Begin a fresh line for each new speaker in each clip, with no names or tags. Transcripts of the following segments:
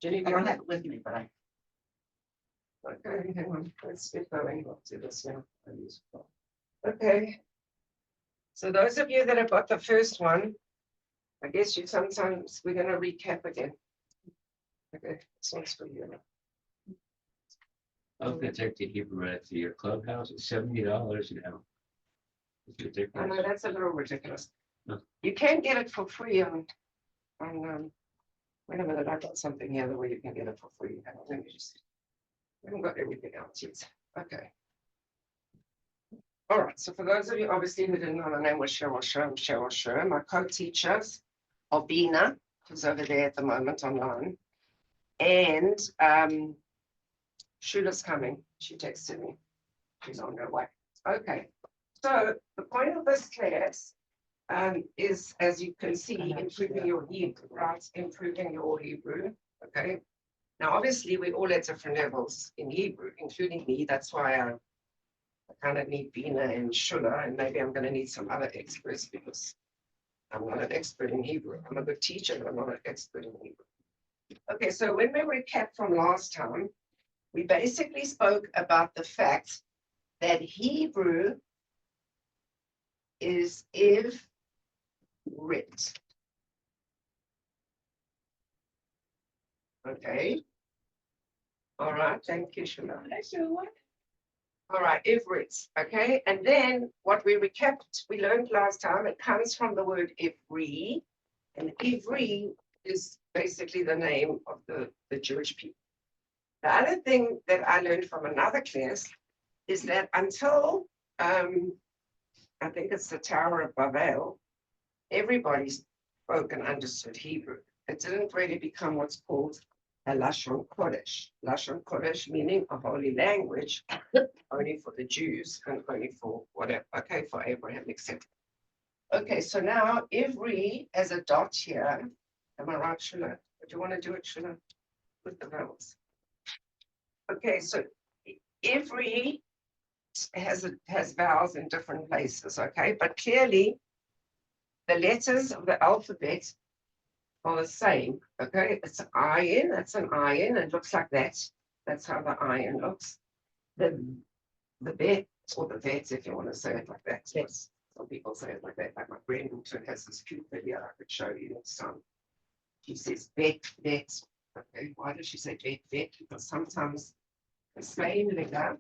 Jenny,
I don't have it with me, but I,
okay, hang on, let's get going. Let's do this now. Okay. So those of you that have got the first one, I guess you sometimes, we're gonna recap again. Okay, this one's for you.
I was gonna take the Hebrew at your clubhouse, it's $70 now. It's
I
ridiculous.
know that's a little ridiculous.
No.
You can get it for free on, wait a minute, I got something here where you can get it for free. Hang on, let me just, we haven't got everything else yet. Okay. All right, so for those of you obviously who didn't know, my name was Cheryl Sher. I'm Cheryl Sher. My co-teachers are Bina, who's over there at the moment online, and Shula's coming. She texted me. She's on her way. Okay, so the point of this class is, as you can see, improving your Hebrew, right? Improving your Hebrew. Okay. Now, obviously, we all at different levels in Hebrew, including me. That's why I kind of need Bina and Shula, and maybe I'm going to need some other experts because I'm not an expert in Hebrew. I'm a good teacher, but I'm not an expert in Hebrew. Okay, so when we recap from last time, we basically spoke about the fact that Hebrew is if writ. Okay. All right, thank you, Shula. All right, Ivrits, okay? And then what we recapped, we learned last time, it comes from the word Ivri, and Ivri is basically the name of the Jewish people. The other thing that I learned from another class is that until, I think it's the Tower of Babel, everybody spoke and understood Hebrew. It didn't really become what's called a Lashon Kodesh. Lashon Kodesh meaning a holy language, only for the Jews and only for whatever, okay, for Abraham, etc. Okay, so now every as a dot here, am I right, Shula? Do you want to do it, Shula? With the vowels. Okay, so every has vowels in different places, okay, but clearly the letters of the alphabet are the same, okay? It's an iron, that's an iron, it looks like that. That's how the iron looks. The vet, or the vets, if you want to say it like that. Yes, some people say it like that. Like my granddaughter has this cute video I could show you next time. She says vet, vet. Okay, why does she say vet, vet? Because sometimes the same letter,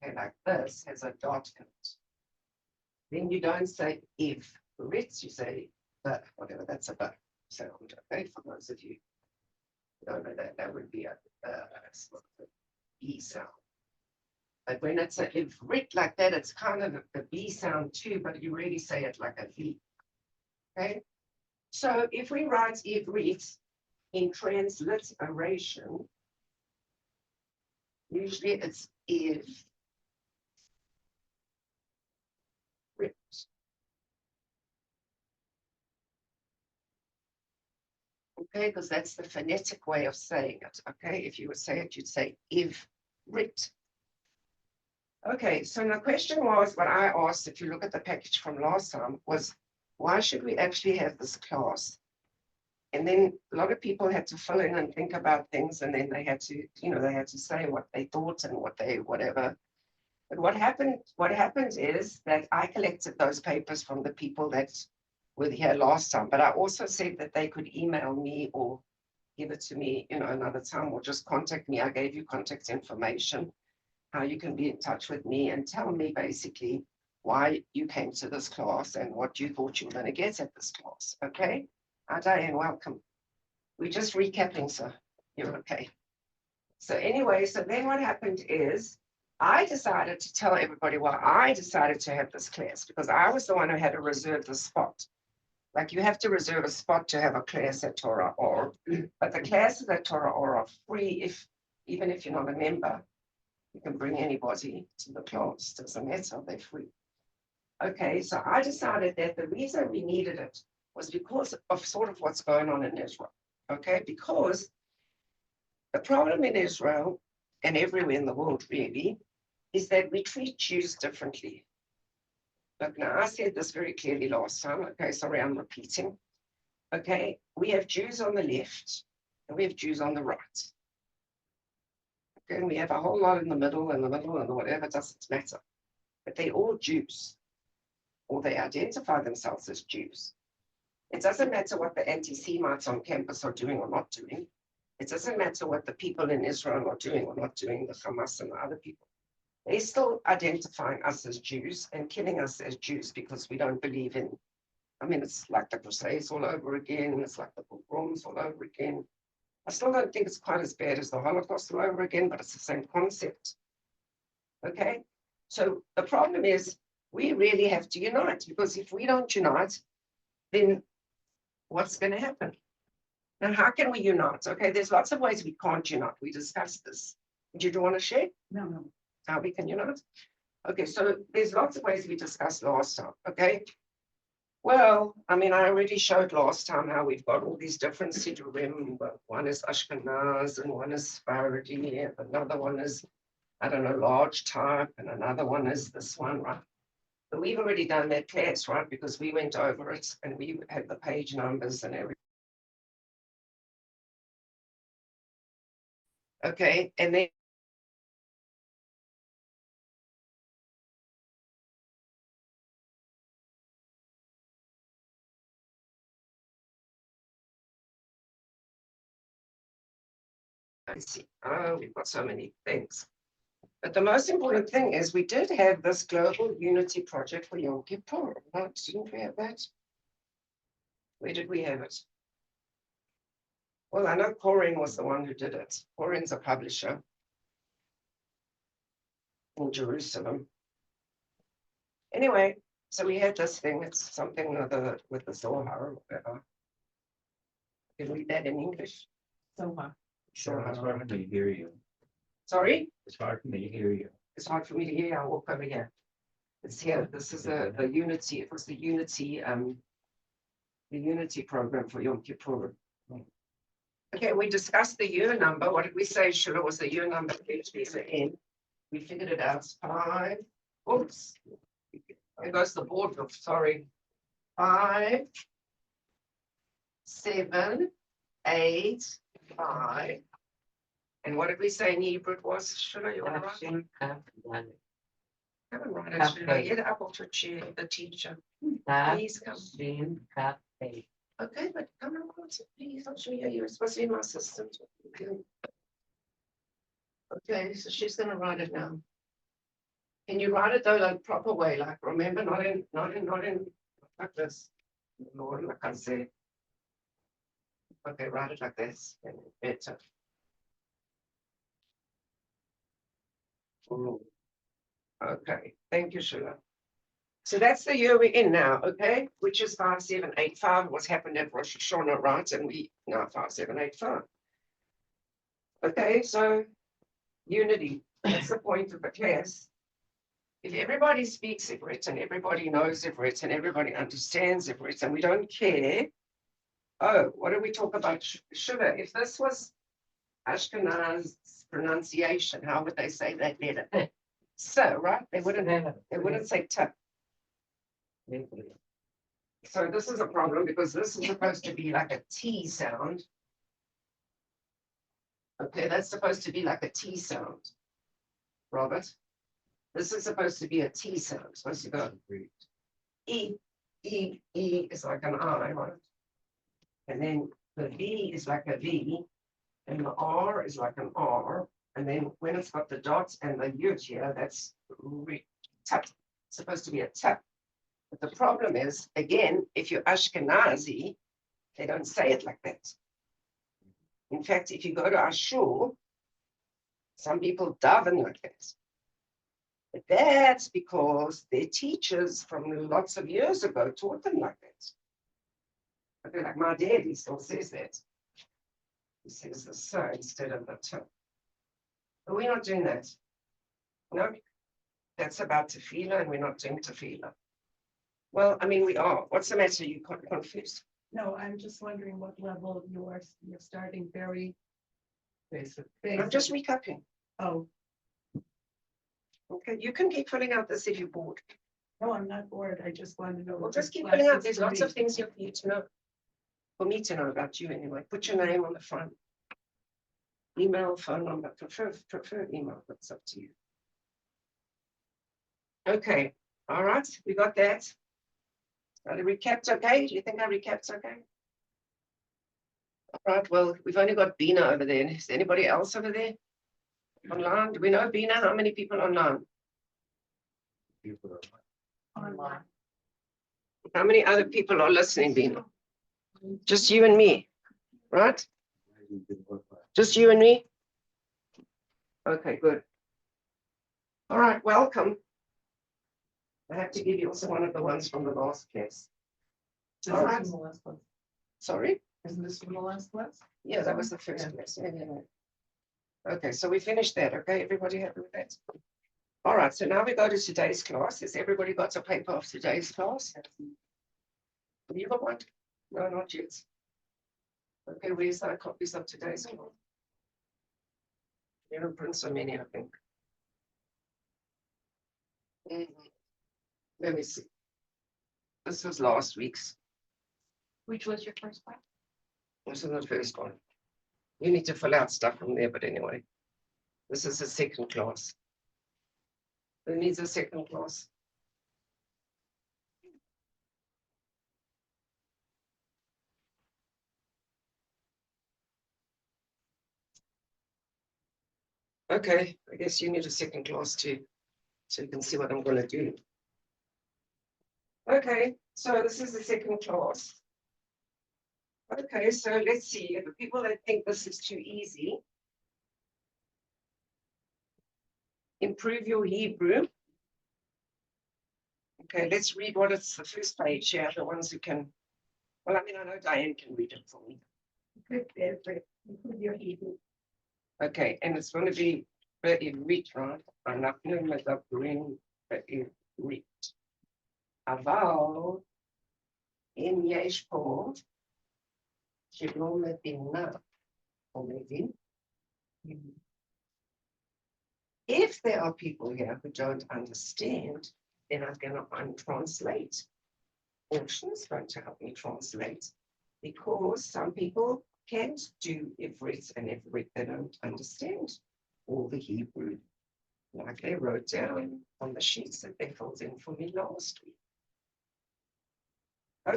okay, like this, has a dot in it. Then you don't say if, Ritz, you say but, whatever, that's a but sound, okay, for those of you who don't know that, that would be a E sound. But when it's a Ivrit like that, it's kind of a B sound too, but you really say it like a V. Okay. So if we write Ivrit in transliteration, usually it's if writ. Okay, because that's the phonetic way of saying it. Okay, if you would say it, you'd say if writ. Okay, so the question was, what I asked, if you look at the package from last time, was why should we actually have this class? And then a lot of people had to fill in and think about things, and then they had to, they had to say what they thought and what they, whatever. But what happened is that I collected those papers from the people that were here last time, but I also said that they could email me or give it to me, another time, or just contact me. I gave you contact information, how you can be in touch with me and tell me basically why you came to this class and what you thought you were going to get at this class. Okay? Diane, welcome. We're just recapping, so you're okay. So anyway, so then what happened is I decided to tell everybody why I decided to have this class, because I was the one who had to reserve the spot. Like you have to reserve a spot to have a class at Torah Or, but the classes at Torah Or are free even if you're not a member. You can bring anybody to the class, doesn't matter, they're free. Okay, so I decided that the reason we needed it was because of sort of what's going on in Israel. Okay, because the problem in Israel and everywhere in the world really is that we treat Jews differently. Look, now I said this very clearly last time. Okay, sorry, I'm repeating. Okay, we have Jews on the left and we have Jews on the right. Okay, and we have a whole lot in the middle and whatever, it doesn't matter. But they're all Jews, or they identify themselves as Jews. It doesn't matter what the anti-Semites on campus are doing or not doing. It doesn't matter what the people in Israel are doing or not doing, the Hamas and the other people. They're still identifying us as Jews and killing us as Jews because we don't believe in, I mean, it's like the Crusades all over again. It's like the pogroms all over again. I still don't think it's quite as bad as the Holocaust all over again, but it's the same concept. Okay, so the problem is we really have to unite, because if we don't unite, then what's going to happen? Now, how can we unite? Okay, there's lots of ways we can't unite. We discussed this. Do you want to share?
No.
How we can unite? Okay, so there's lots of ways we discussed last time. Okay. Well, I mean, I already showed last time how we've got all these different Siddurim. One is Ashkenaz and one is Sephardi, and another one is, I don't know, large type, and another one is this one, right? But we've already done that class, right? Because we went over it and we had the page numbers and everything. Okay, and then I see. Oh, we've got so many things. But the most important thing is we did have this global unity project for Yom Kippur. Right? Didn't we have that? Where did we have it? Well, I know Corinne was the one who did it. Corinne's a publisher in Jerusalem. Anyway, so we had this thing. It's something with the Zohar or whatever. Can you read that in English?
Zohar.
Sure.
It's hard for me to hear you.
Sorry?
It's hard for me to hear you.
It's hard for me to hear. I'll walk over here. It's here. This is the unity. It was the unity program for Yom Kippur. Okay, we discussed the year number. What did we say, Shula, was the year number? N. We figured it out. 5. Oops. There goes the board. Sorry. 5, 7, 8, 5. And what did we say in Hebrew it was? Shula, you want to write? Come and write it, Shula. Get up off your chair, the teacher. Please come. Okay, but come on, please. I'm sure you're supposed to be my assistant. Okay, so she's gonna write it now. Can you write it though, like proper way? Like remember, not in like this. Lord, like I said. Okay, write it like this. And better. Okay, thank you, Shula. So that's the year we're in now, okay? Which is 5785. What's happened at Rosh Hashanah, right? And we now 5785. Okay, so unity. That's the point of the class. If everybody speaks Ivrit and everybody knows Ivrit and everybody understands Ivrit and we don't care, oh, what do we talk about? Sugar. If this was Ashkenaz pronunciation, how would they say that letter? So, right? They wouldn't say t. So this is a problem because this is supposed to be like a T sound. Okay, that's supposed to be like a T sound. Robert, this is supposed to be a T sound. It's supposed to go E, E, E is like an I, right? And then the V is like a V, and the R is like an R. And then when it's got the dots and the yud here, that's tap. It's supposed to be a tap. But the problem is, again, if you're Ashkenazi, they don't say it like that. In fact, if you go to Ashur, some people daven like that. But that's because their teachers from lots of years ago taught them like that. Okay, like my dad, he still says that. He says the so instead of the to. But we're not doing that. No, that's about tefillah, and we're not doing tefillah. Well, I mean, we are. What's the matter? You confused?
No, I'm just wondering what level you're starting very basic.
I'm just recapping.
Oh,
Okay, you can keep filling out this if you're bored.
no, I'm not bored. I just want to know.
Well,
what
just
the
keep filling out.
class
There's
is
lots
gonna
of things you need to know. For me to know about you anyway. Put your name on the front. Email, phone number, prefer email, that's up to you. Okay, all right, we got that. The recap's okay? Do you think our recap's okay? All right, well, we've only got Bina over there. Is there anybody else over there? Online? Do we know Bina? How many people online?
People are-
Online.
How many other people are listening, Bina? Just you and me, right? Just you and me? Okay, good. All right, welcome. I have to give you also one of the ones from the last class.
This
All
is
right.
from the last one.
Sorry?
Isn't this from the last class?
Yeah, that was the first class. Yeah. Okay, so we finished that. Okay, everybody happy with that? All right, so now we go to today's class. Has everybody got a paper of today's class? Have you got one? No, not yet. Okay, where's our copies of today's class? You don't print so many, I think. Let me see. This was last week's.
Which was your first one?
This is the first one. You need to fill out stuff from there, but anyway. This is the second class. Who needs a second class? Okay, I guess you need a second class too, so you can see what I'm gonna do. Okay, so this is the second class. Okay, so let's see, the people that think this is too easy. Improve your Hebrew. Okay, let's read what it's the first page here, the ones who can. Well, I mean, I know Diane can read it for me.
Include your Hebrew.
Okay, and it's going to be בעברית, right? אנחנו מדברים בעברית. אבל אם יש פה שלא מבינה או מבין, if there are people here who don't understand, then I'm going to untranslate. Ocean's going to help me translate because some people can't do Ivrit and Ivrit, they don't understand all the Hebrew, like they wrote down on the sheets that they filled in for me last week.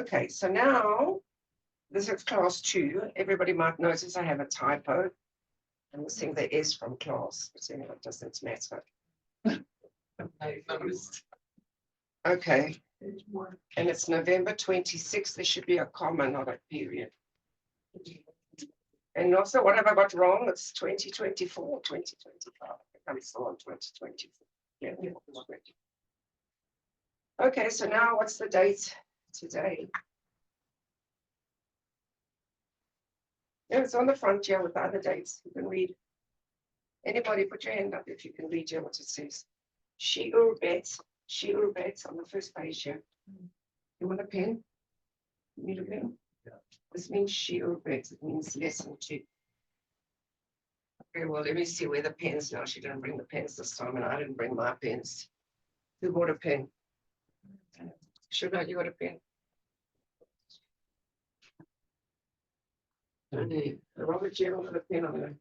Okay, so now this is class 2. Everybody might notice I have a typo. I'm missing the S from class, but anyway, it doesn't matter.
I noticed.
Okay,
Page 1.
and it's November 26th. There should be a comma, not a period. And also, what have I got wrong? It's 2024, 2025. I'm still on 2024. Yeah. Okay, so now what's the date today? Yeah, it's on the front here with the other dates. You can read. Anybody put your hand up if you can read here what it says. Shiur Bet on the first page here. You want a pen? You need a pen?
Yeah.
This means Shiur Bet. It means lesson 2. Okay, well, let me see where the pens now. She didn't bring the pens this time, and I didn't bring my pens. Who bought a pen? Sugar, you got a pen? Okay, Robert, you don't have a pen on there.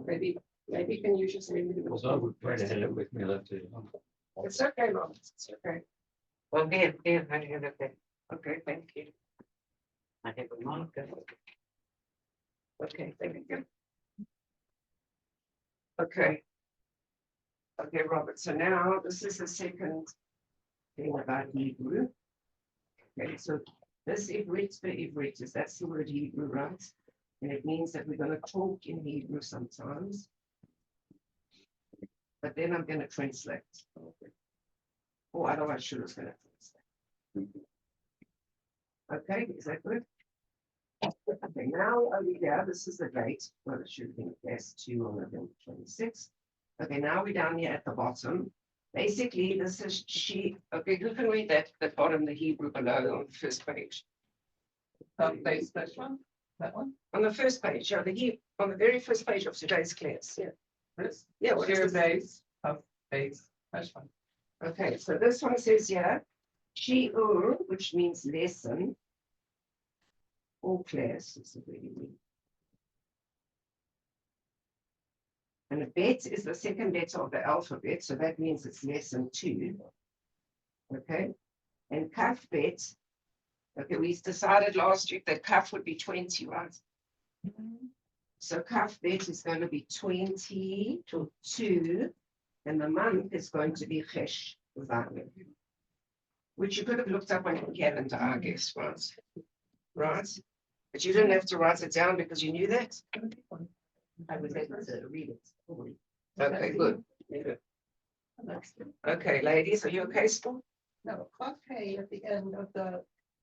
Maybe you can use your same.
Was I would try to have it with me left it home.
It's okay, Robert, it's okay.
Well, Dan, I have a,
Okay, thank you.
I have a marker.
Okay, thank you. Okay. Okay, Robert, so now this is the second thing about Hebrew. Okay, so this Ivrit for Ivrit is that's the word Hebrew, right? And it means that we're going to talk in Hebrew sometimes. But then I'm going to translate. Or otherwise, she was going to translate. Okay, is that good? Okay, now over here, this is the date. Well, it should have been class 2 on November 26th. Okay, now we're down here at the bottom. Basically, this is she. Okay, who can read that? The bottom, the Hebrew below on the first page.
Face this one? That one?
On the first page, yeah, on the very first page of today's class. Yeah.
This?
Yeah, what is
Share
this?
base of base. This one.
Okay, so this one says here, shiur, which means lesson. all classes of really. And a bet is the second letter of the alphabet, so that means it's less than 2. Okay, and kaf bet. Okay, we decided last week that kaf would be 20, right? So kaf bet is going to be 20 to 2, and the month is going to be chesh, which you could have looked up on your calendar, I guess, right? Right? But you didn't have to write it down because you knew that.
I was able to read it. fully.
Okay, good. Okay, ladies, are you okay still?
No, clock pay at the end of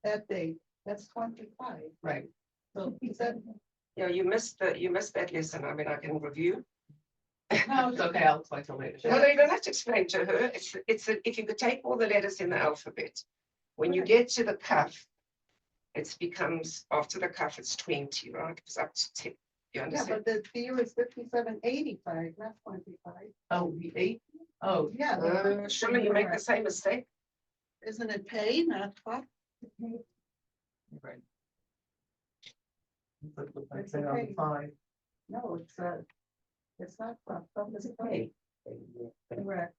that day, that's 25.
Right.
So is that,
Yeah, you missed that lesson. I mean, I can review.
no, it's okay, I'll explain to later.
No, you don't have to explain to her. If you could take all the letters in the alphabet, when you get to the kaf, it becomes, after the kaf, it's 20, right? It's up to 10. You
Yeah,
understand?
but the year is 5785, not 25.
Oh, the 8? Oh,
Yeah,
Surely you make the same mistake.
isn't it pay, not clock?
right.
It's okay. No, it's not clock, it's pay. Correct.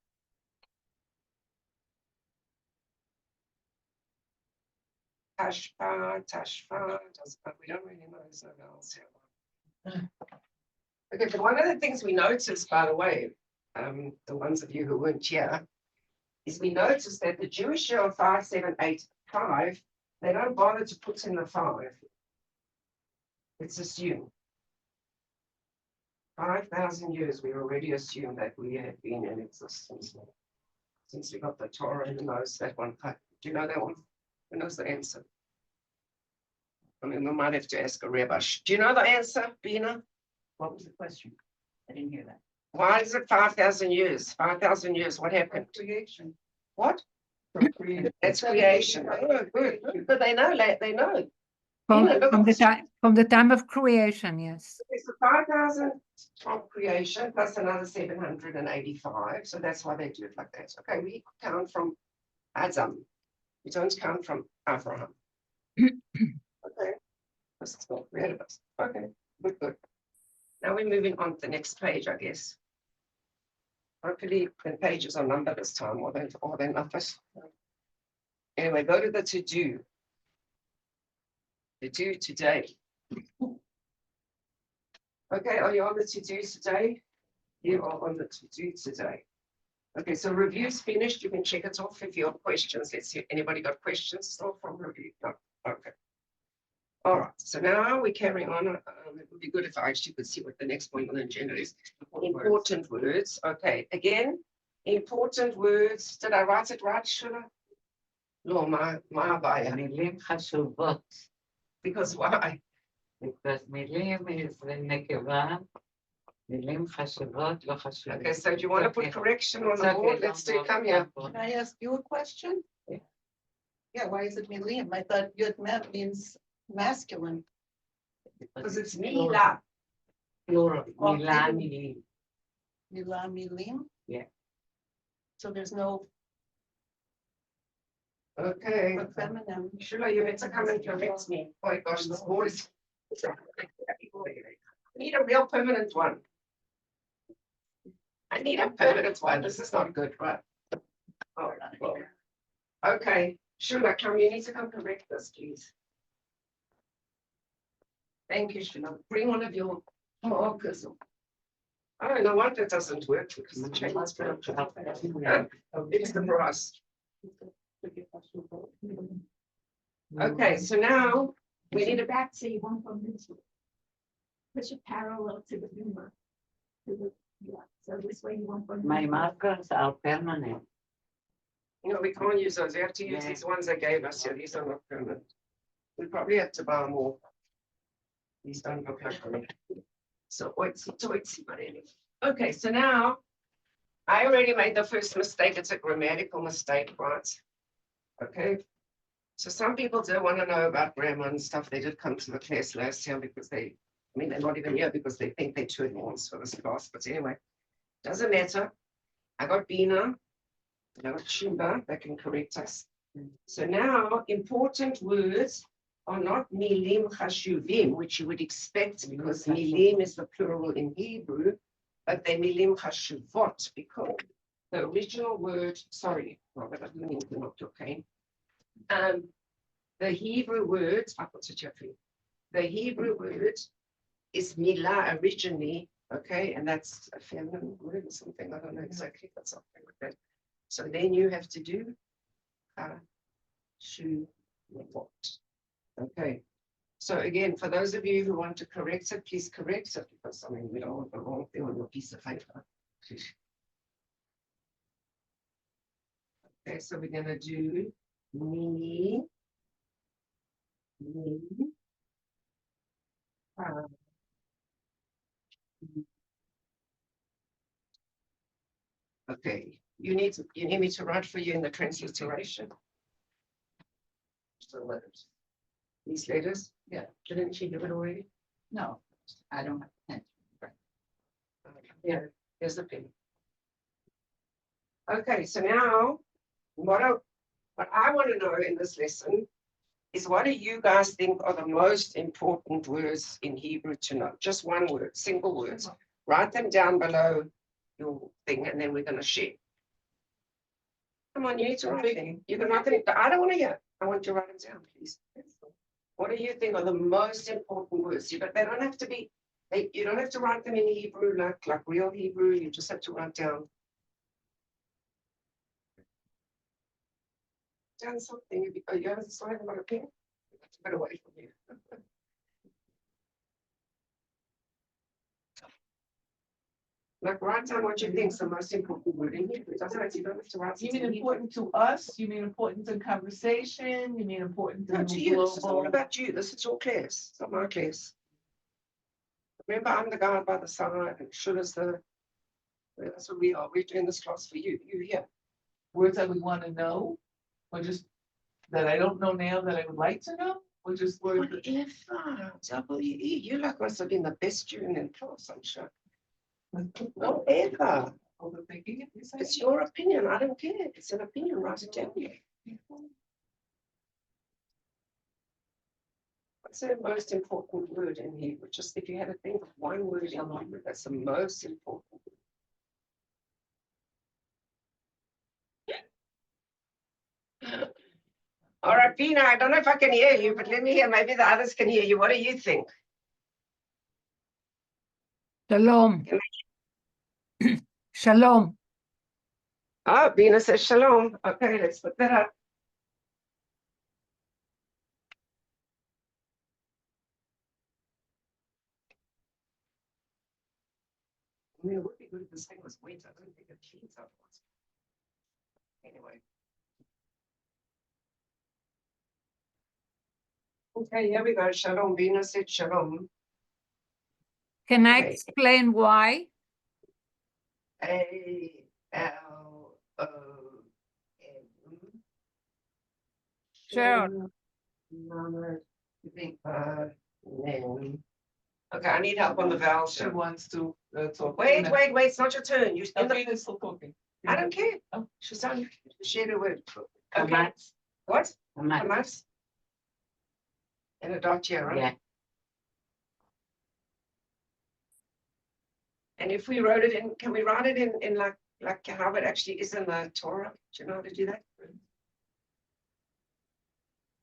Tashpa, we don't really know, there's no vowels here. Okay, but one of the things we noticed, by the way, the ones of you who weren't here, is we noticed that the Jewish year of 5785, they don't bother to put in the 5. It's assumed. 5,000 years, we already assumed that we had been in existence. Since we got the Torah and knows that one. Do you know that one? Who knows the answer? I mean, we might have to ask a Rebash. Do you know the answer, Bina?
What was the question? I didn't hear that.
Why is it 5,000 years? 5,000 years, what happened?
Creation.
What?
From creation.
That's creation. Oh, good. But they know, they know.
From,
Yeah, look
from
at
the
this.
from the time of creation, yes.
Okay, so 5,000 from creation plus another 785. So that's why they do it like that. Okay, we count from Adam. We don't count from Abraham. Okay. This is not weird of us. Okay, good. Now we're moving on to the next page, I guess. Hopefully the pages are numbered this time, or they're not. Anyway, go to the to-do. To do today. Okay, are you on the to-do today? You are on the to-do today. Okay, so review's finished. You can check it off if you have questions. Let's see, anybody got questions still from review? No, okay. All right, so now we're carrying on. It would be good if I actually could see what the next point on the agenda is. Important words. Okay, again, important words. Did I write it right, Shula? No, my baya.
מילים חשובות,
Because why?
because מילים is נקבה, מילים חשובות לא חשובות.
Okay, so do you want to put correction on
It's
the
okay,
board? Let's do, come here.
Can I ask you a question?
Yeah.
Yeah, why is it Milim? I thought Yud Met means masculine.
Because it's Mila.
Plural,
Oh,
מילה
maybe.
מילים.
Mila Milim?
Yeah.
So there's no
Okay.
feminine.
Shula, you better come and correct me. Oh my gosh, this board is. I need a real permanent one. I need a permanent one. This is not good, right? Oh, well. Okay, Shula, come, you need to come correct this, please. Thank you, Shula. Bring one of your markers. Oh, no wonder it doesn't work because the chain is broken. It's the brass. Okay, so now we need a
Back to you one from this one. Push it parallel to the humor. Yeah, so this way you want from.
My markers are permanent.
No, we can't use those. We have to use
Yeah.
these ones they gave us. Yeah, these are not permanent. We probably have to buy more. These don't look like them. So oitsy, but anyway. Okay, so now I already made the first mistake. It's a grammatical mistake, right? Okay. So some people do want to know about grammar and stuff. They did come to the class last year because they're not even here because they think they're too advanced for this class. But anyway, doesn't matter. I got Bina. I got Shumba that can correct us. So now important words are not milim chashuvim, which you would expect because milim is the plural in Hebrew, but they're milim chashuvot because the original word, sorry, Robert, I didn't mean to knock your cane. The Hebrew word, the Hebrew word is milah originally, okay, and that's a feminine word or something, I don't know exactly, but something like that. So then you have to do chashuvot. Okay, so again, for those of you who want to correct it, please correct it because I mean, we don't want the wrong thing on your piece of paper. Okay, so we're gonna do me. Okay, you need me to write for you in the transliteration. So letters. These letters,
Yeah.
Didn't she do it already?
No, I don't have a pen.
Yeah, here's the pen. Okay, so now, what I want to know in this lesson is what do you guys think are the most important words in Hebrew to know? Just one word, single words. Write them down below your thing and then we're going to share. Come on, you need to write them. You can write them. I don't want to hear. I want you to write them down, please. What do you think are the most important words? But they don't have to be, you don't have to write them in Hebrew, like real Hebrew. You just have to write down something. You haven't started about a pen? That's a bit away from you. Like write down what you think is the most important word in Hebrew. That's right, you don't have to write.
You mean important to us? You mean important in conversation? You mean important
No,
in
to you. This is all
global?
about you. This is your class. It's not my class. Remember, I'm the guy by the side and Shula's that's what we are. We're doing this class for you. You here.
Words that we want to know? Or just that I don't know now that I would like to know? Or just words that
Whatever. W-E. You like must have been the best student in class, I'm sure. Whatever.
overthinking it? You say?
It's your opinion. I don't care. It's an opinion. Write it down. What's the most important word in Hebrew? Just if you had to think of one word in Hebrew, that's the most important. All right, Pina, I don't know if I can hear you, but let me hear. Maybe the others can hear you. What do you think?
Shalom. Shalom.
Oh, Bina says shalom. Okay, let's put that up. I mean, it would be good if this thing was weight. I don't think it cleans up. Anyway. Okay, here we go. Shalom. Bina said shalom.
Can I
Okay.
explain why?
A-L-O-M.
Sure.
Name. Okay, I need help on the vowels.
She wants to talk.
Wait, it's not your turn. You in the,
Alvina's still talking.
I don't care.
Oh.
She's on. Share the word. Okay.
Hamas.
What?
Hamas.
Hamas? And a dot here, right?
Yeah.
And if we wrote it in, can we write it in like how it actually is in the Torah? Do you know how to do that?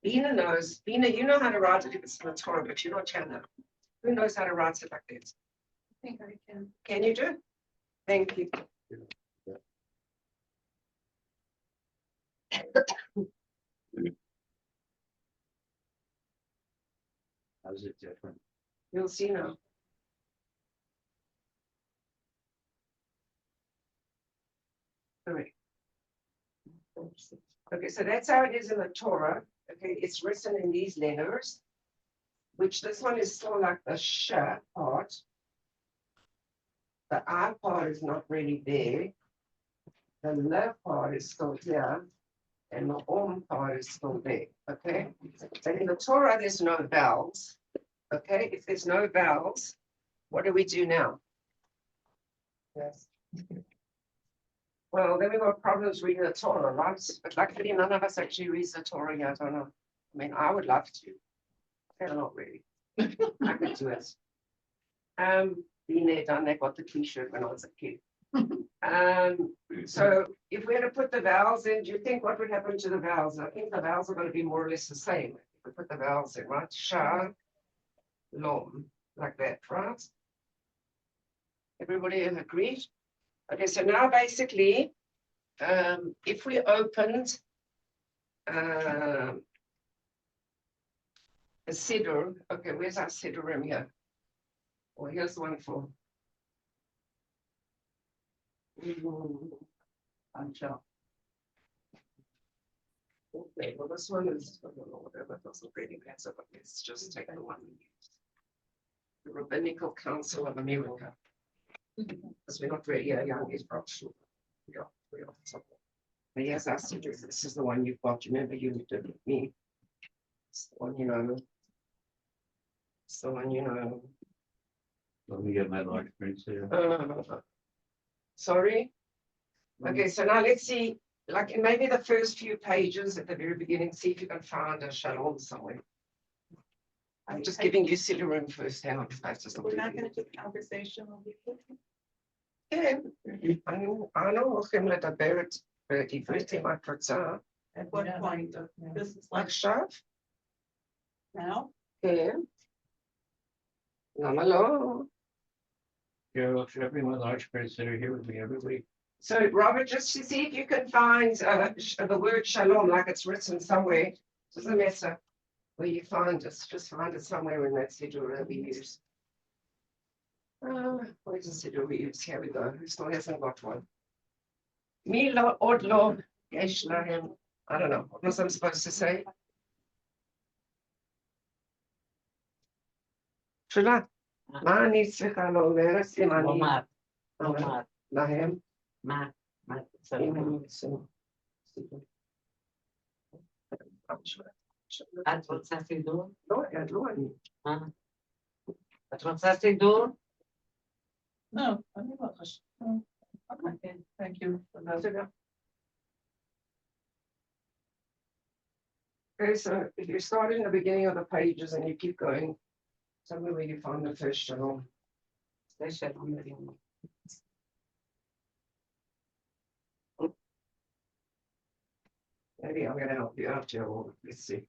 Bina knows. Bina, you know how to write it if it's in the Torah, but you're not Chana. Who knows how to write it like this?
I think I can.
Can you do? Thank you.
How's it different?
You'll see now. All right. Okay, so that's how it is in the Torah. Okay, it's written in these letters, which this one is still like the sh part. The I part is not really there. The left part is still here, and the part is still there. Okay, and in the Torah, there's no vowels. Okay, if there's no vowels, what do we do now? Yes. Well, then we got problems reading the Torah, right? But luckily, none of us actually reads the Torah yet. I don't know. I mean, I would love to. They're not really. I can do it. Been there, done that, got the t-shirt when I was a kid. So if we had to put the vowels in, do you think what would happen to the vowels? I think the vowels are gonna be more or less the same. If we put the vowels in, right? Sha, lom, like that, right? Everybody has agreed? Okay, so now basically, if we opened a siddur, okay, where's our siddurim here? Well, here's one for.
Ancha.
Okay, well, this one is, I don't know, whatever, doesn't really matter, but let's just take the one we used. The Rabbinical Council of America. Because we're not really a young age professional. We are something. But yes, I see this is the one you've got. Remember you did with me. It's the one you know. It's the one you know.
Let me get my large prints there.
Sorry. Okay, so now let's see, like in maybe the first few pages at the very beginning, see if you can find a shalom somewhere. I'm just giving you siddurim first hand.
We're not gonna do conversational.
Yeah, I know, him let a bear it, my pratzah,
At what
Yeah.
point? This is
like
like
shav,
now?
yeah. Namalo.
Carol, should I bring my large prints that are here with me every week?
So Robert, just to see if you can find the word shalom, like it's written somewhere, doesn't matter where you find it, just find it somewhere in that siddur we use. Where's the siddur we use? Here we go. Who still hasn't got one? Milo odlo yesh lahem. I don't know. What was I supposed to say? Shula. Mani tzricha lo omeret simani
Lomar,
lahem.
ma. את רוצה סידור?
לא, לא אני.
את רוצה סידור?
No, I mean, look, okay, thank you. for that.
Okay, so if you start in the beginning of the pages and you keep going, tell me where you find the first shalom.
זה שלום בדיוק.
Maybe I'm gonna help you out, Joe. Let's see.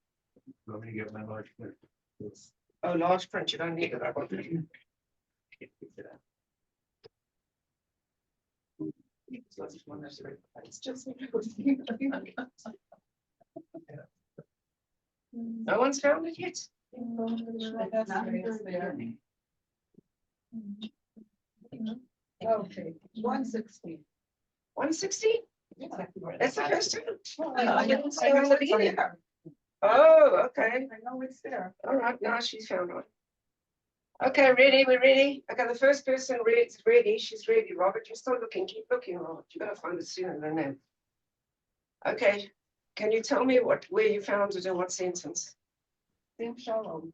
Let me get my large print.
Oh, large print, you don't need it. I got it. It's just. No one's found it yet.
Okay, 160.
160? That's the first time.
I
didn't say it was there. Oh, okay.
I know it's there.
All right, now she's found one. Okay, ready, we're ready. Okay, the first person reads ready, she's ready. Robert, you're still looking, keep looking, Robert. You're gonna find it sooner than that. Okay, can you tell me where you found it in what sentence?
Sim Shalom.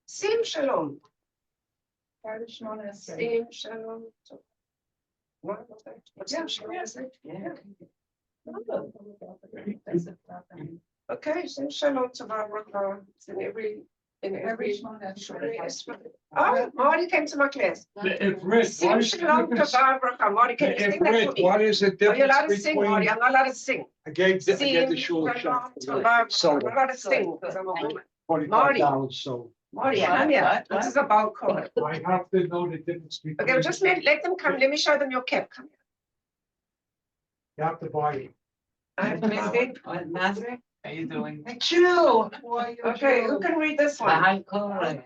Sim shalom.
Kaddish Shmona Esrei.
Sim shalom. What was that? What's sim shalom? Is it?
Yeah.
Okay, sim shalom to Barbara. It's in every
Every Shmona Esrei.
Oh, Marty came to my class.
If Rick,
Sim shalom to Barbara. Marty, can you
if
sing that for
Rick,
me?
what is the
Are you allowed to
difference
sing, Marty?
between?
I'm not allowed to sing.
I gave the
Sim
shul a
shalom
check.
to Barbara.
So
I'm not allowed to sing because I'm a woman.
$45, so
Marty,
What?
come here.
What?
This is a bow cord.
I have to know the difference between.
Okay, well, just let them come. Let me show them your cap. Come here.
You have to buy it.
I have to buy it.
Nazareth?
How you doing?
A Jew. Okay, who can read this one?
Bahal Korah.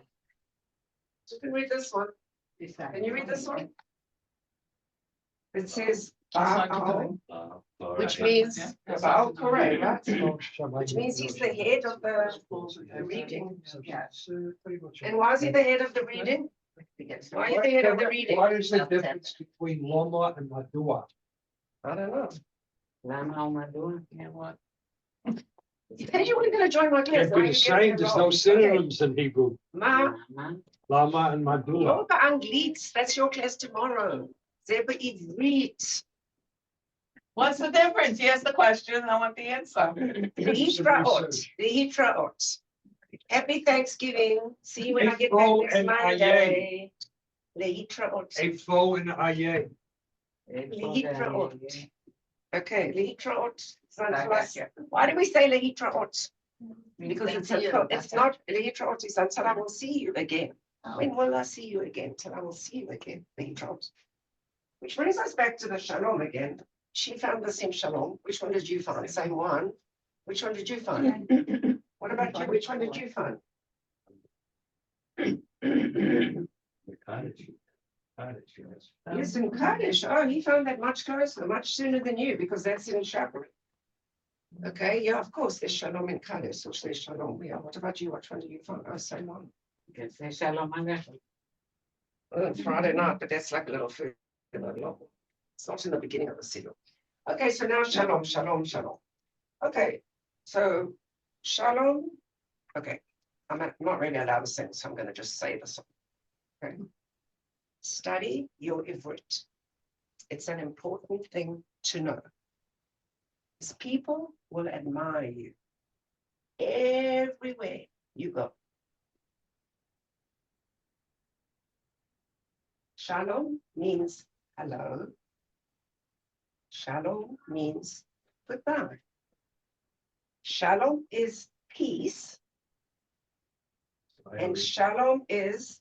Who can read this one? Can you read this one? It says Baal, which means Baal Koreh, right? Which means he's the head of the reading. And why is he the head of the reading? Why are you the head of the reading?
What is the difference between Loma and Madua?
I don't know.
למה הוא מדוע?
Yeah, what?
You said you weren't gonna join my class.
They'd
Why are
be
you
the
getting
same, there's no
involved?
synonyms in Hebrew.
Ma,
למה?
Lama and Madua.
לא באנגלית, that's your class tomorrow. זה בעברית.
What's the difference? He asked the question, I want the answer.
להתראות, להתראות. Happy Thanksgiving. See you when I get back
April
next
and
Monday. Lehitraot.
April and Aye.
Lehitraot. Okay, Lehitraot. Why do we say Lehitraot? Because it's a code. It's not Lehitraot is until I will see you again. When will I see you again? Till I will see you again. Lehitraot. Which brings us back to the Shalom again. She found the same Shalom. Which one did you find? Same one. Which one did you find? What about you? Which one did you find?
The cottage. Cottage, yes.
Yes, in Kaddish. Oh, he found that much closer, much sooner than you, because that's in Shabbat. Okay, yeah, of course, there's Shalom in Kaddish, which there's Shalom. Yeah, what about you? Which one do you find? Oh, same one.
Can say shalom aleichem.
Friday night, but that's like a little food. It's not in the beginning of the seal. Okay, so now Shalom, Shalom, Shalom. Okay, so Shalom. Okay, I'm not really allowed to sing, so I'm going to just say this. Okay. Study your Ivrit. It's an important thing to know. Because people will admire you everywhere you go. Shalom means hello. Shalom means goodbye. Shalom is peace, and Shalom is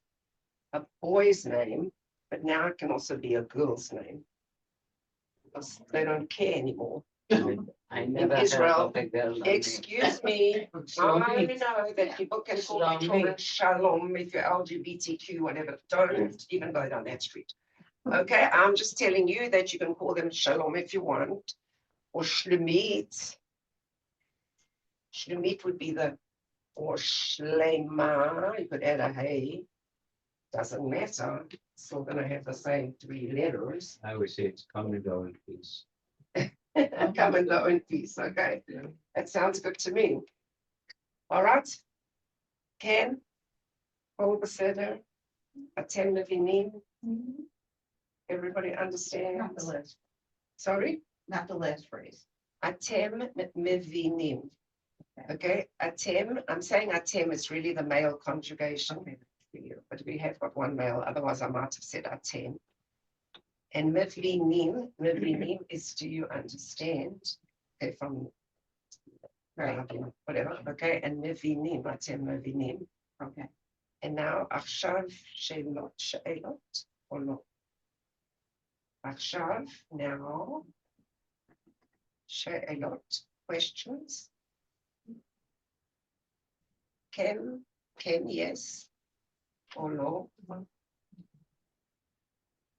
a boy's name, but now it can also be a girl's name. Because they don't care anymore.
I never heard
Israel,
of a girl named
Excuse me, I
Shlomit.
know that people can call their children Shalom if you're LGBTQ, whatever. Don't even go down that street. Okay, I'm just telling you that you can call them Shalom if you want, or Shlomit. Shlomit would be or Shlema, you could add a hey. Doesn't matter, still gonna have the same 3 letters.
I would say it's come and go in peace.
Come and go in peace, okay? That sounds good to me. All right. Ken, hold the center. Atem Nevinim. Everybody
Not the
understands?
last,
Sorry?
not the last phrase.
Atem Mevinim. Okay, Atem, I'm saying Atem is really the male conjugation. But we have got one male, otherwise I might have said Atem. And Mevinim is do you understand? Okay, from whatever, okay, and Mevinim, Atem Mevinim.
Okay.
And now Achshav She'elot, or no? Achshav, now She'elot, questions? Can yes or no?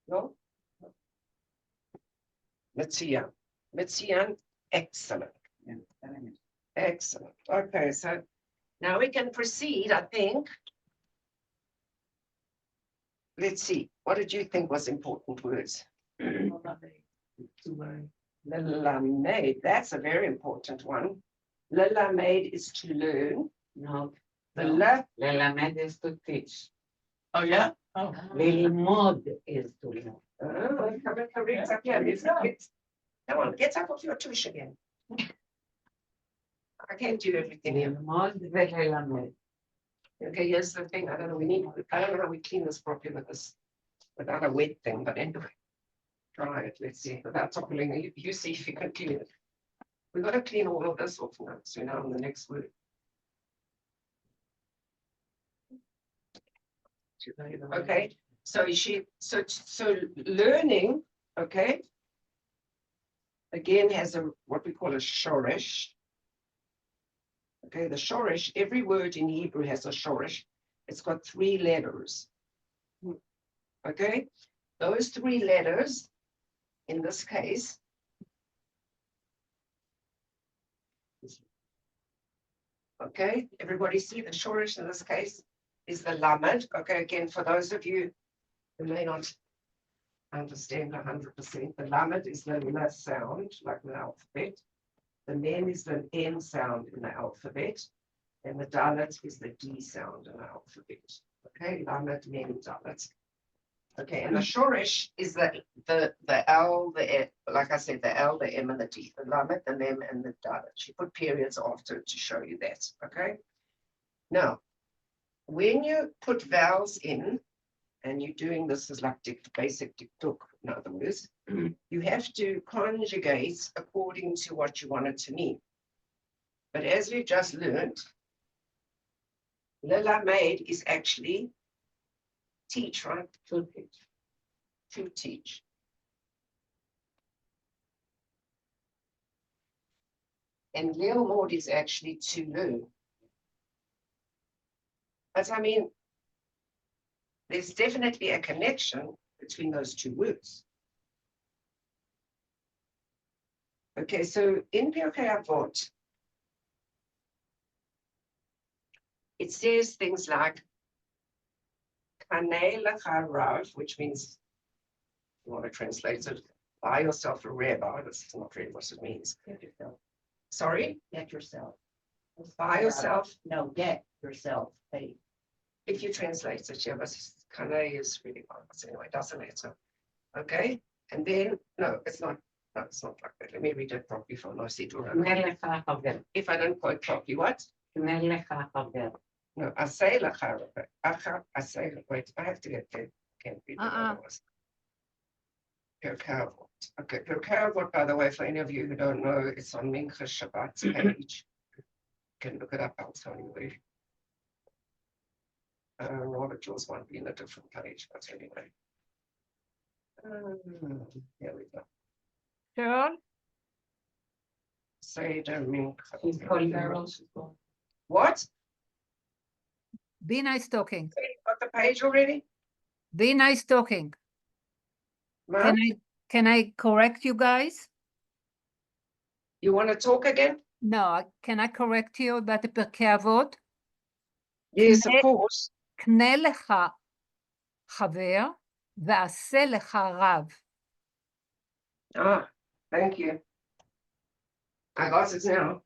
No? Metzian, excellent. Excellent. Okay, so now we can proceed, I think. Let's see, what did you think was important words? Lelamed, that's a very important one. Lelamed is to learn.
No,
The la,
lelamed is to teach.
Oh, yeah? Oh.
Lilmod is to learn.
come and correct up here. Come on, get up off your tush again. I can't do everything here.
Lilmod velelamed.
Okay, here's the thing. I don't know how we clean this properly with this, without a wet thing, but anyway. Try it, let's see, without toppling, you see if you can clean it. We've got to clean all of this off now, so now on the next word. Okay, so learning, okay, again has what we call a shoresh. Okay, the shoresh, every word in Hebrew has a shoresh. It's got 3 letters. Okay, those 3 letters, in this case, okay, everybody see the shoresh in this case is the lamed. Okay, again, for those of you who may not understand 100%, the lamed is the la sound, like the alphabet. The mem is the N sound in the alphabet, and the dalet is the D sound in the alphabet. Okay, lamed, mem, dalet. Okay, and the shoresh is the L, the E, like I said, the L, the M, and the D, the lamed, the mem, and the dalet. She put periods after it to show you that. Okay. Now, when you put vowels in, and you're doing this as like basic dikduk, in other words, you have to conjugate according to what you want it to mean. But as we've just learned, lelamed is actually teach, right?
To teach.
To teach. And lelmod is actually to learn. But I mean, there's definitely a connection between those two words. Okay, so in Pirkei Avot, it says things like Kanei lecha rav, which means, you want to translate it, buy yourself a rabbi. This is not really what it means.
Get yourself.
Sorry,
Get yourself.
buy yourself.
No, get yourself paid.
If you translate it, yeah, but Kanei is really hard. So anyway, it doesn't matter. Okay, and then, no, it's not like that. Let me read it properly from Nosidura. If I don't quote properly, what? No, I say I say, wait, I have to get there. Can't read it otherwise. Pirkei Avot. Okay, Pirkei Avot, by the way, for any of you who don't know, it's on Mincha Shabbat's page. You can look it up, I'll tell you where. Robert Jules might be in a different page, but anyway. Here we go.
Cheryl,
Seder Mincha.
She's calling her
Carol, she's going.
What?
be nice talking.
Got the page already?
Be nice talking.
Ma?
Can I correct you guys?
You want to talk again?
No, can I correct you about the Pirkei Avot?
Yes, of
Kne-
course.
קנה לך חבר ועשה לך רב.
Ah, thank you. I got it now.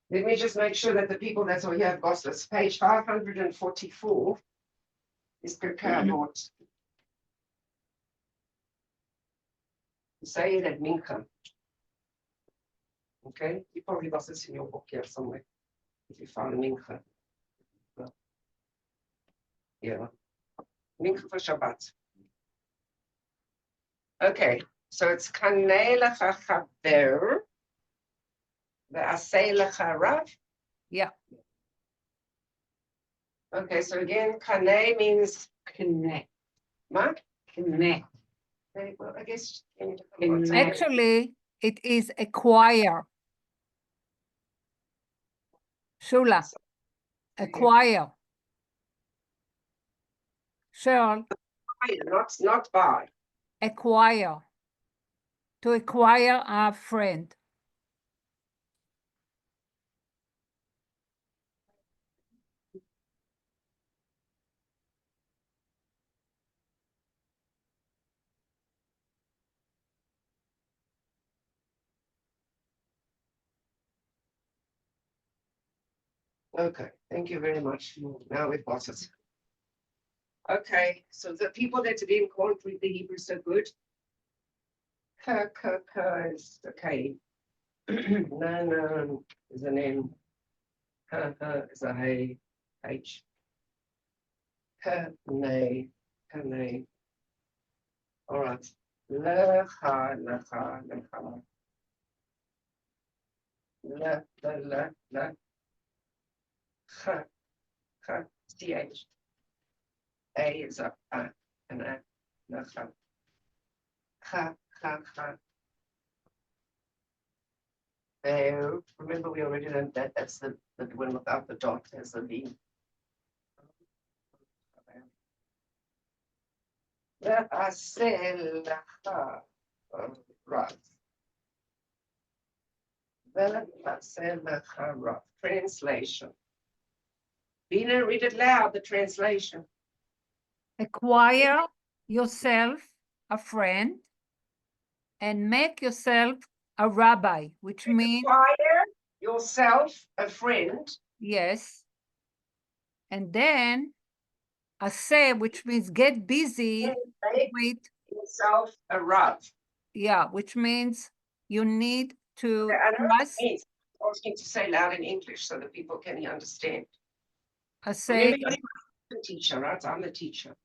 Let me just make sure that the people that are here have got this. Page 544 is Pirkei Avot. Say it at Mincha. Okay, you probably got this in your book here somewhere. If you found Mincha. Yeah. Mincha for Shabbat. Okay, so it's Kanei lecha chaver ve'asei lecha rav.
Yeah.
Okay, so again, Kanei means
Connect.
ma?
Connect.
Okay, well, I guess.
Actually, it is acquire. Shula, acquire. Cheryl,
Not buy.
acquire. To acquire a friend.
Okay, thank you very much. Now we've got it. Okay, so the people that didn't can't read the Hebrew so good. Ka is okay. No is an N. Ha is a hey H. Nay. All right. Lecha. Le. Ha. CH. A is a and a. Lecha. Ha. Remember we already learned that that's the one without the dot as the V. Right. Translation. Bina, read it loud, the translation.
Acquire yourself a friend and make yourself a rabbi, which means,
Acquire yourself a friend.
yes. And then say, which means get busy
And make
with,
yourself a Rav.
yeah, which means you need to
I know what it
trust.
means. Asking to say loud in English so that people can understand.
Asay,
Remember, you're the teacher, right? I'm the teacher.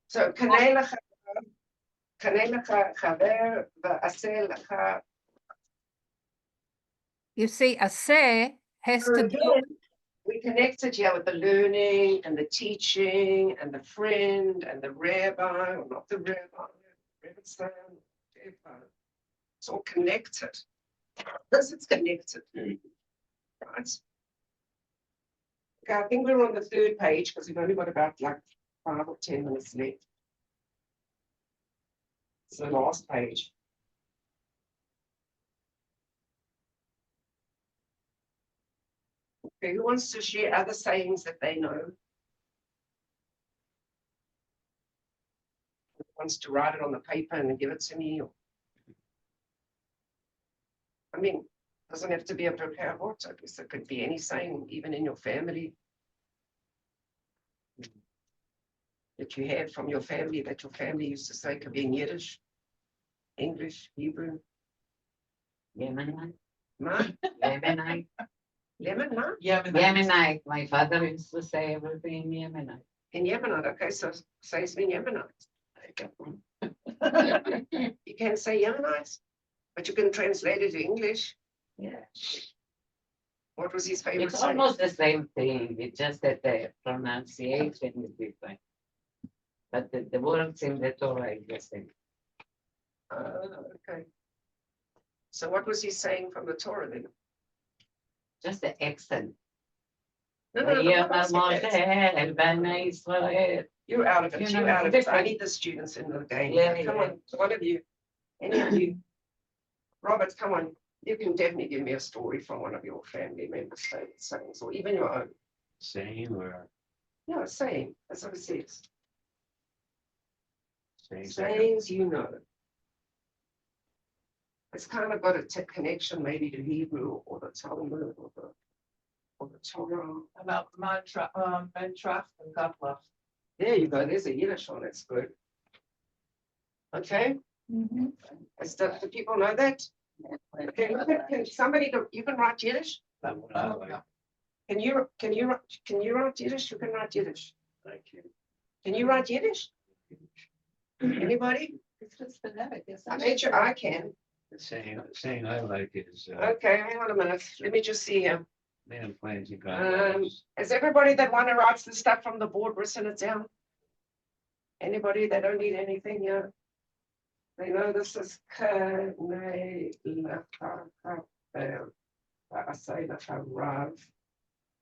So, קנה לך חבר ועשה לך.
you see, asay has
So
to do,
again, we connected here with the learning and the teaching and the friend and the rabbi, or not the rabbi, Rebbetzin, whatever. It's all connected. This is connected. Right? Okay, I think we're on the third page because we've only got about like 5 or 10 minutes left. It's the last page. Okay, who wants to share other sayings that they know? Who wants to write it on the paper and give it to me? Or... I mean, doesn't have to be a preparable. I guess it could be any saying, even in your family. That you had from your family, that your family used to say, could be in Yiddish, English, Hebrew.
Yemenite.
Ma?
Yemenite.
Lemon, ma?
Yemenite. My father used to say everything in Yemenite.
In Yemenite, okay, so say it's in Yemenite. You can say Yemenite, but you can translate it to English.
Yeah.
What was his favorite
It's
saying?
almost the same thing. It's just that the pronunciation is different. But the words in the Torah is the same.
Okay. So what was he saying from the Torah then?
Just the accent.
No, no, no,
Vayom
no,
Moshe el Bnei Israel.
you're out of it.
You
You're
know,
out of it. I
different.
need the students in the game.
Yeah,
Come
yeah.
on, one of you, any of you. Robert, come on. You can definitely give me a story from one of your family members' sayings, or even your own.
Same or
Yeah, same. That's what it says.
same.
Sayings you know. It's kind of got a connection maybe to Hebrew or the Talmud or the Torah.
About mantra, Mentrach and Gottlach.
There you go. There's a Yiddish one. That's good. Okay. Do people know that? Okay. Can somebody go? You can write Yiddish.
That's what I like.
Can you write Yiddish? You can write Yiddish.
Thank you.
Can you write Yiddish? Anybody?
It's just phonetic, yes.
I bet you I can.
The saying I like is,
Okay, hang on a minute. Let me just see here.
man plans you got.
Has everybody that want to write the stuff from the board written it down? Anybody that don't need anything here? They know this is Rav.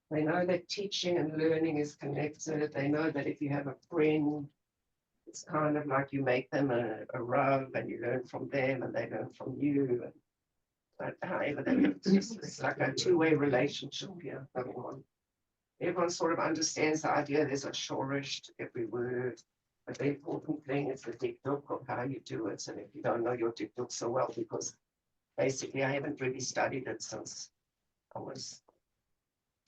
They know that teaching and learning is connected. They know that if you have a friend, it's kind of like you make them a Rav and you learn from them and they learn from you. But however, it's like a two-way relationship here going on. Everyone sort of understands the idea there's a shorish to every word. But the important thing is the dikduk of how you do it. And if you don't know your dikduk so well, because basically I haven't really studied it since I was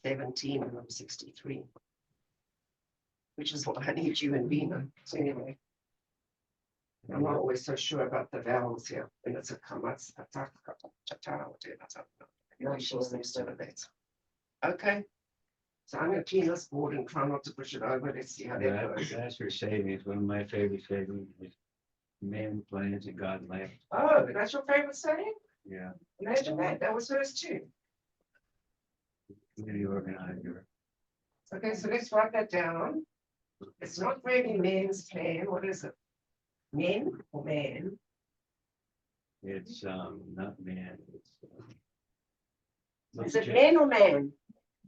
17 and I'm 63. Which is what I need you and Bina. So anyway. I'm not always so sure about the vowels here. When it's a kamatz, okay. So I'm gonna clean this board and try not to push it over. Let's see how that goes.
That's for savings. One of my favorite savings is man plans and God laughs.
Oh, that's your favorite saying?
Yeah.
Imagine that. That was hers too.
Community organizer.
Okay, so let's write that down. It's not really men's plan. What is it? Men or man?
It's not man. It's
Is it men or man?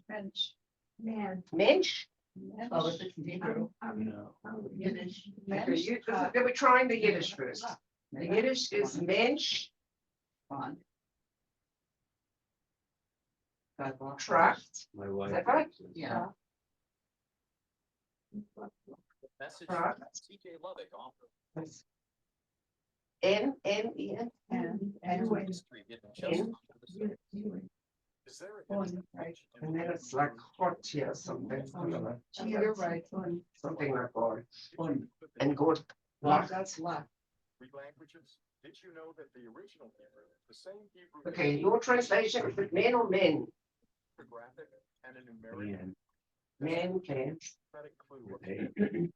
French, man.
Mensch?
Oh, is it Hebrew?
you know,
Yiddish.
Okay, we're trying the Yiddish first. The Yiddish is Mensch,
Fun.
Tracht,
my wife.
that right?
Yeah.
Message
Right.
from TJ Lovick offer
N-N-E-N.
And
history getting just
In.
under the surface. Is there a hidden message in
And then it's like hot here, something, I don't know,
you're right.
something like God.
Fun.
And God.
That's luck.
three languages? Did you know that the original Hebrew, the same Hebrew?
Okay, your translation, is it men or men?
Graphic and a numeric.
Man.
Men, clans.
Prophetic clue of
Okay.
hidden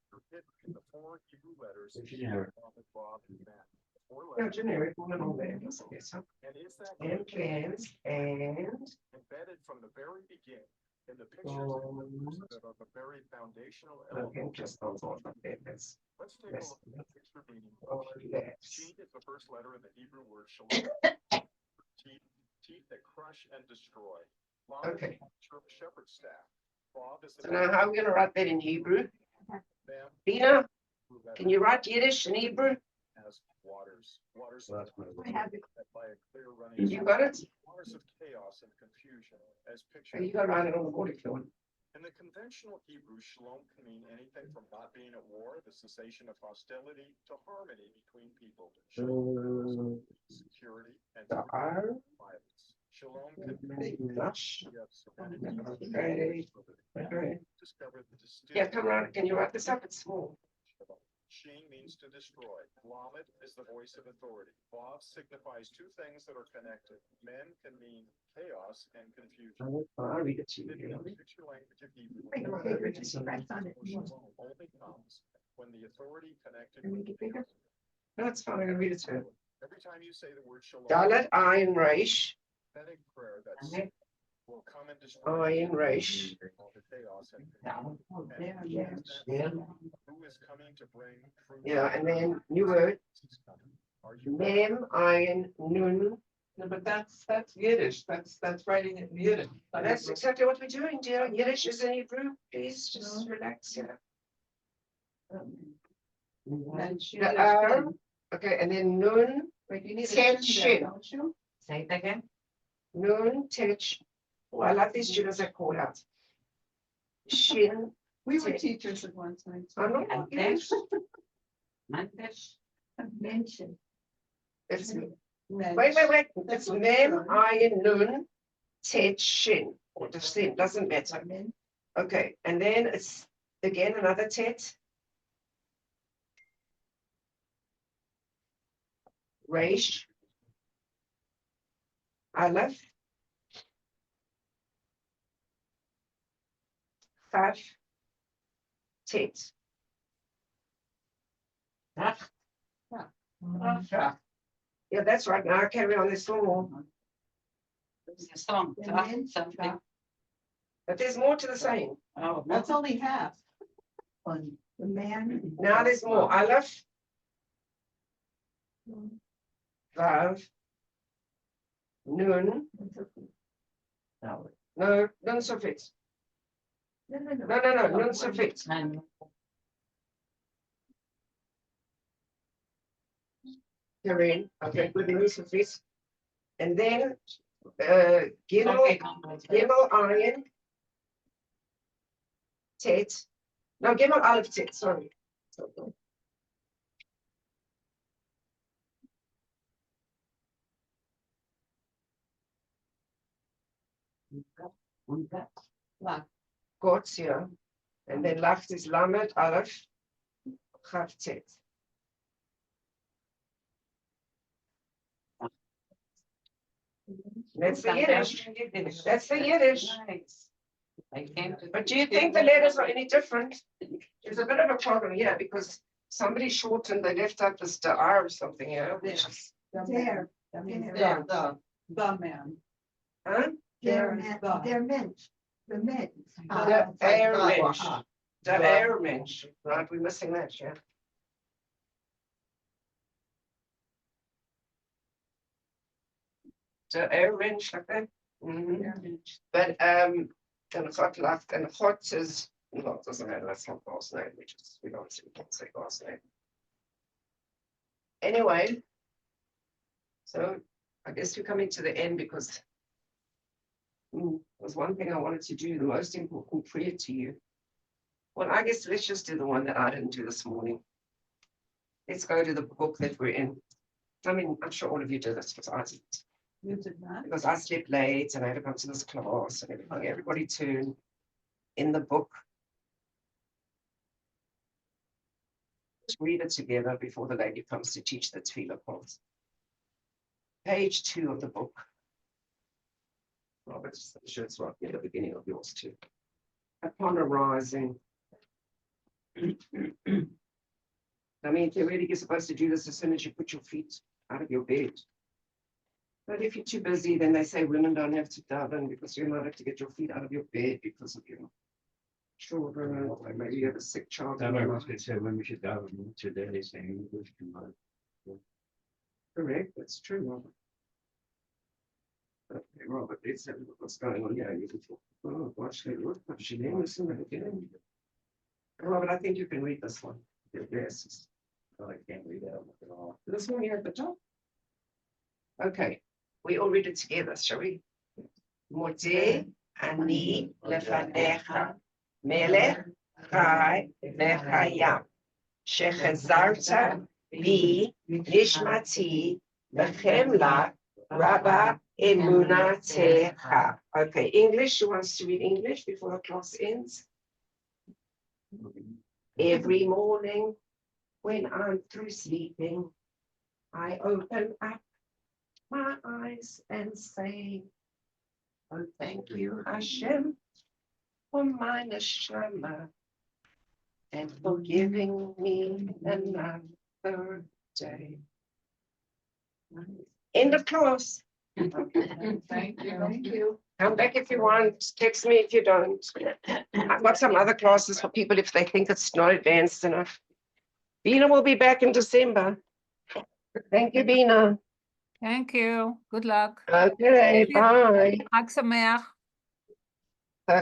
in the four Hebrew letters.
It's generic.
Bob, and Matt. Four
No,
letters.
generic, one of them there, doesn't it? So,
And is that
men, clans, and.
embedded from the very beginning in the pictures that are the very foundational
Okay,
elements?
just those ones up there, that's,
Let's take a
yes.
look at the picture meaning.
all less.
Shin is the first letter in the Hebrew word shalom. Teeth that crush and destroy. Lamed
Okay.
is the picture of a shepherd's staff. Bob is the.
So now how are we gonna write that in Hebrew?
Bam,
Bina,
blue letter
can you write Yiddish in Hebrew?
has waters. Waters
Well, that's my
I have it.
that by a clear running.
You got it?
Waters of chaos and confusion as
Okay,
pictured.
you gotta write it on the board if you want.
In the conventional Hebrew, shalom can mean anything from not being at war, the cessation of hostility, to harmony between people. Shalom, security, and
The R,
violence. Shalom can mean
Lush,
yes,
okay, okay.
discover the distinct.
Yeah, come around, can you write this up? It's small.
Sheen means to destroy. Lamed is the voice of authority. Vav signifies two things that are connected. Men can mean chaos and confusion.
I'll read it to
In
you.
the picture language of Hebrew,
Make it bigger, just write on it.
shalom only comes when the authority connected.
Can we
with
make it bigger?
No, it's fine, I'm gonna read it to you.
Every time you say the word shalom,
Dalet Ayin Reish,
prophetic prayer that
Okay.
will come and destroy
Ayin Reish,
all the chaos and
There,
confusion.
yeah.
yeah,
Who is coming to bring fruit?
yeah, and then new word,
Are you?
Mem Ayin Nun.
No, but that's Yiddish, that's writing it in Yiddish.
That's exactly what we're doing, dear. Yiddish is in Hebrew, please just relax, yeah. The R, okay, and then Nun, Tet Shin,
Say it again.
Nun Tet. Oh, I love these students that call out. Shin,
We were teachers at one time.
I'm not.
Mantesh. Mantesh.
Mention.
It's, wait, it's Mem Ayin Nun Tet Shin, or the shin, doesn't matter. Okay, and then it's again another Tet. Reish. Aleph. Chaf. Tet.
Rach. Rach.
Yeah, that's right. Now I carry on this more.
It's a song. Rach something.
But there's more to the saying.
Oh,
That's only half. On the man.
Now there's more. Aleph. Vav. Nun. No, Nun Sofit.
No,
Nun Sofit.
And
Karen, okay, good Nun Sofit. And then, Gimel,
okay,
Gimel Ayin. Tet. No, Gimel Aleph Tet, sorry. Gots, yeah. And then Lacht is Lamed, Aleph, Chaf Tet. That's the Yiddish. That's the Yiddish.
Nice. I came to.
But do you think the letters are any different? There's a bit of a problem here because somebody shortened, they left out this R or something, yeah. which is-
There.
The man.
Huh?
They're meant, the men.
The air mensch. The air mensch, right, we're missing that, yeah. The air mensch, like that. Mhm. But, then God lacht, and God is, well, it doesn't matter, that's not God's name, we don't say, we can't say God's name. Anyway. So I guess we're coming to the end because. Was one thing I wanted to do, the most important prayer to you. Well, I guess let's just do the one that I didn't do this morning. Let's go to the book that we're in. I mean, I'm sure all of you did this, but I didn't.
You did not?
Because I slept late and I had to come to this class and everything. Everybody turn in the book. Let's read it together before the lady comes to teach the Tefillah class. Page 2 of the book. Robert's shirt's right near the beginning of yours too. upon arising. I mean, theoretically, you're supposed to do this as soon as you put your feet out of your bed. But if you're too busy, then they say women don't have to daven because you're not have to get your feet out of your bed because of your children, or maybe you have a sick child. in
I
your
was
life.
gonna say, when we should have them today, saying English too much.
Correct, that's true, Robert. Okay, Robert, let's have a look what's going on here. You can talk. Oh, watch that. Look, she didn't listen again. Robert, I think you can read this one. Your glasses.
Oh, I can't read that at all.
This one here at the top. Okay, we all read it together, shall we? Mode ani lefanecha melech chai vechayam shechazarta bi nishmati bechemla rabba emunatecha. Okay, English, who wants to read English before the class ends? Every morning when I'm through sleeping, I open up my eyes and say, oh, thank you, Hashem, for my neshama and for giving me another day. End of class.
Thank you.
Come back if you want, text me if you don't. I've got some other classes for people if they think it's not advanced enough. Bina will be back in December. Thank you, Bina.
Thank you. Good luck.
Okay, bye.
Chag Sameach.